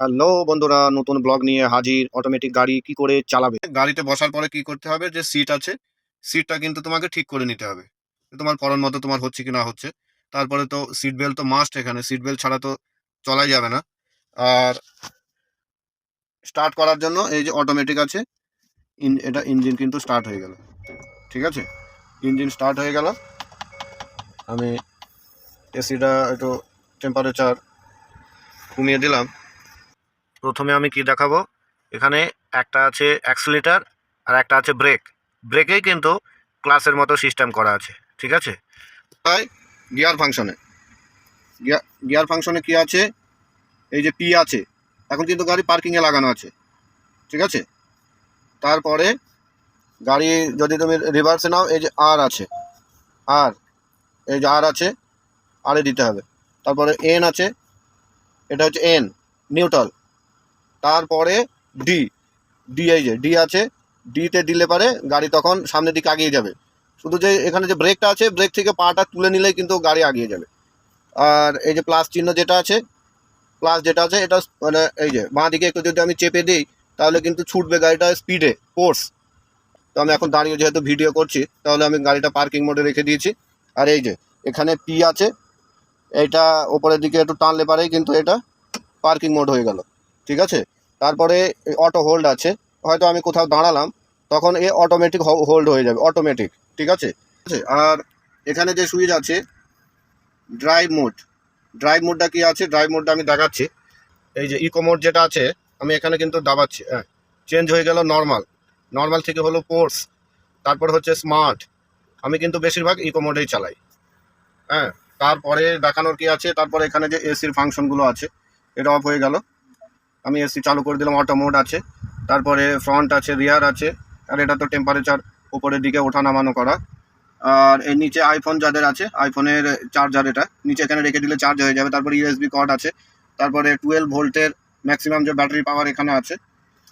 Hello বন্ধুরা, নতুন blog নিয়ে হাজির। অটোমেটিক গাড়ি কি করে চালাবে। গাড়িতে বসার পরে কি করতে হবে, যে সিট আছে সিটটা কিন্তু তোমাকে ঠিক করে নিতে হবে, তোমার পরার মতো তোমার হচ্ছে কি না হচ্ছে। তারপরে তো সিট বেল্ট তো মাস্ট, এখানে সিট বেল্ট ছাড়া তো চলাই যাবে না। আর স্টার্ট করার জন্য এই যে অটোমেটিক আছে, এটা ইঞ্জিন কিন্তু স্টার্ট হয়ে গেল। ঠিক আছে, ইঞ্জিন স্টার্ট হয়ে গেল। আমি এসিটা একটু টেম্পারেচার কমিয়ে দিলাম। প্রথমে আমি কি দেখাবো, এখানে একটা আছে অ্যাক্সিলারেটর আর একটা আছে ব্রেক। ব্রেকেই কিন্তু ক্লাসের মতো সিস্টেম করা আছে। ঠিক আছে, তাই গিয়ার ফাংশনে গিয়ার ফাংশনে কি আছে, এই যে পি আছে, এখন কিন্তু গাড়ি পার্কিংয়ে লাগানো আছে। ঠিক আছে, তারপরে গাড়ি যদি তুমি রিভার্সে নাও, এই যে আর আছে, আর এই যে আর আছে, আরে দিতে হবে। তারপরে এন আছে, এটা হচ্ছে এন, নিউট্রাল। তারপরে ডি, এই যে ডি আছে, ডিতে দিলে পারে গাড়ি তখন সামনের দিকে আগিয়ে যাবে। শুধু যে এখানে যে ব্রেকটা আছে, ব্রেক থেকে পাটা তুলে নিলেই কিন্তু গাড়ি আগিয়ে যাবে। আর এই যে প্লাস চিহ্ন যেটা আছে, এটা মানে এই যে বাঁ দিকে একটু যদি আমি চেপে দিই, তাহলে কিন্তু ছুটবে গাড়িটা স্পিডে, ফোর্স। তো আমি এখন দাঁড়িয়ে যেহেতু ভিডিও করছি, তাহলে আমি গাড়িটা পার্কিং মোডে রেখে দিয়েছি। আর এই যে এখানে পি আছে, এইটা ওপরের দিকে একটু টানলে পারেই কিন্তু এটা পার্কিং মোড হয়ে গেল। ঠিক আছে, তারপরে অটো হোল্ড আছে, হয়তো আমি কোথাও দাঁড়ালাম, তখন এ অটোমেটিক হোল্ড হয়ে যাবে, অটোমেটিক। ঠিক আছে, আর এখানে যে সুইচ আছে ড্রাইভ মোডটা কি আছে, ড্রাইভ মোডটা আমি দেখাচ্ছি। এই যে ইকো মোড যেটা আছে, আমি এখানে কিন্তু দাবাচ্ছি, হ্যাঁ, চেঞ্জ হয়ে গেল নর্মাল থেকে হলো ফোর্স, তারপর হচ্ছে স্মার্ট। আমি কিন্তু বেশিরভাগ ইকো মোডেই চালাই। হ্যাঁ, তারপরে দেখানোর কি আছে, তারপরে এখানে যে এসির ফাংশনগুলো আছে, এটা অফ হয়ে গেল। আমি এসি চালু করে দিলাম, অটো মোড আছে, তারপরে ফ্রন্ট আছে, রিয়ার আছে, আর এটা তো টেম্পারেচার উপরের দিকে ওঠা নামানো করা। আর এর নিচে আইফোন যাদের আছে, আইফোনের চার্জার এটা নিচে এখানে রেখে দিলে চার্জ হয়ে যাবে। তারপরে ইউএসবি কর্ড আছে, তারপরে 12 ভোল্টের ম্যাক্সিমাম যে ব্যাটারি পাওয়ার এখানে আছে।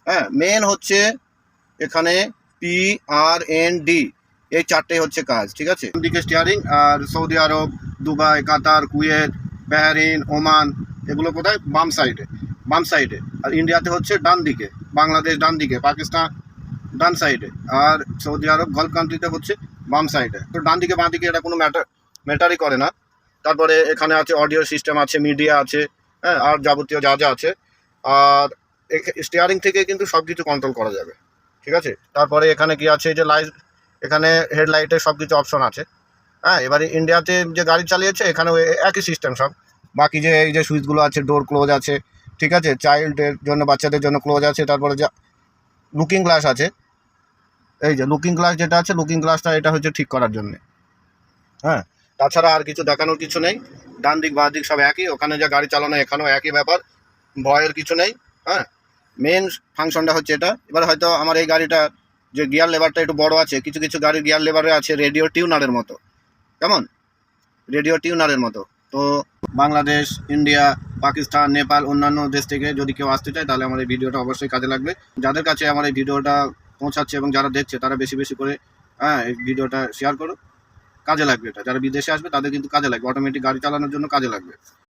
হ্যাঁ, মেন হচ্ছে এখানে পি, আর, এন, ডি, এই চারটে হচ্ছে কাজ। ঠিক আছে, দিকে স্টিয়ারিং, আর সৌদি আরব, দুবাই, কাতার, কুয়েত, বাহরিন, ওমান, এগুলো কোথায়, বাম সাইডে। আর ইন্ডিয়াতে হচ্ছে ডান দিকে, বাংলাদেশ ডান দিকে, পাকিস্তান ডান সাইডে, আর সৌদি আরব গলফ কান্ট্রিতে হচ্ছে বাম সাইডে। তো ডান দিকে বাঁ দিকে এটা কোনো ম্যাটারই করে না। তারপরে এখানে আছে অডিও সিস্টেম আছে, মিডিয়া আছে, হ্যাঁ, আর যাবতীয় যা যা আছে। আর স্টিয়ারিং থেকে কিন্তু সব কিছু কন্ট্রোল করা যাবে। ঠিক আছে, তারপরে এখানে কি আছে, যে লাইট, এখানে হেডলাইটের সব কিছু অপশন আছে। হ্যাঁ, এবারে ইন্ডিয়াতে যে গাড়ি চালিয়েছে এখানে একই সিস্টেম সব। বাকি যে এই যে সুইচগুলো আছে, ডোর ক্লোজ আছে, ঠিক আছে, চাইল্ডের জন্য, বাচ্চাদের জন্য ক্লোজ আছে। তারপরে যে লুকিং গ্লাস আছে, এই যে লুকিং গ্লাস যেটা আছে, লুকিং গ্লাসটা এটা হচ্ছে ঠিক করার জন্য। হ্যাঁ, তাছাড়া আর কিছু দেখানোর কিছু নেই। ডান দিক বাঁ দিক সব একই, ওখানে যা গাড়ি চালানো এখানেও একই ব্যাপার, ভয়ের কিছু নেই। হ্যাঁ, মেন ফাংশনটা হচ্ছে এটা। এবার হয়তো আমার এই গাড়িটা যে গিয়ার লেবারটা একটু বড় আছে, কিছু কিছু গাড়ির গিয়ার লেবারে আছে রেডিও টিউনারের মতো। কেমন, রেডিও টিউনারের মতো। তো বাংলাদেশ, ইন্ডিয়া, পাকিস্তান, নেপাল, অন্যান্য দেশ থেকে যদি কেউ আসতে চায়, তাহলে আমার এই ভিডিওটা অবশ্যই কাজে লাগবে। যাদের কাছে আমার এই ভিডিওটা পৌঁছাচ্ছে এবং যারা দেখছে, তারা বেশি বেশি করে, হ্যাঁ, এই ভিডিওটা শেয়ার করো। কাজে লাগবে এটা, যারা বিদেশে আসবে তাদের কিন্তু কাজে লাগবে, অটোমেটিক গাড়ি চালানোর জন্য কাজে লাগবে।